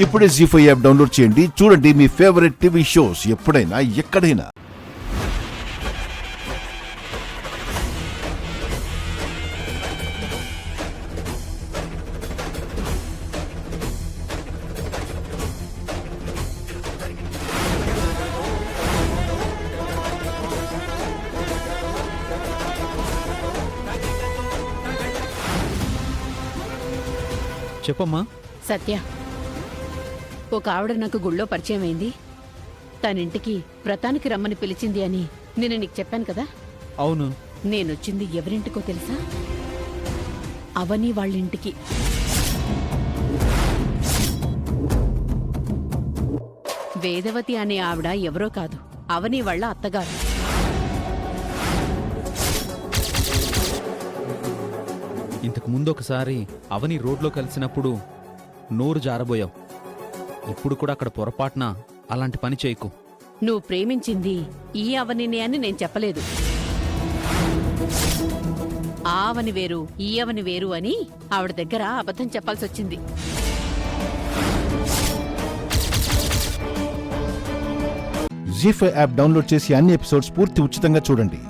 ఇప్పుడే జీ5 app download చేయండి. చూడండి మీ ఫేవరెట్ టీవీ షోస్ ఎప్పుడైనా ఎక్కడైనా. చెప్పమ్మా. సత్య, ఒక ఆవిడ నాకు గుళ్ళో పరిచయం అయింది. తనింటికి వ్రతానికి రమ్మని పిలిచింది అని నేను నీకు చెప్పాను కదా. అవును. నేనొచ్చింది ఎవరింటికో తెలుసా? అవని వాళ్ళింటికి. వేదవతి అనే ఆవిడ ఎవరో కాదు, అవని వాళ్ళ అత్తగారు. ఇంతకు ముందు ఒకసారి అవని రోడ్లో కలిసినప్పుడు నోరు జారబోయావు. ఇప్పుడు కూడా అక్కడ పొరపాటున అలాంటి పని చేయకు. నువ్వు ప్రేమించింది ఈ అవనినే అని నేను చెప్పలేదు. ఆ అవని వేరు, ఈ అవని వేరు అని ఆవిడ దగ్గర అబద్ధం చెప్పాల్సొచ్చింది. జీ5 యాప్ డౌన్లోడ్ చేసి అన్ని ఎపిసోడ్స్ పూర్తి ఉచితంగా చూడండి.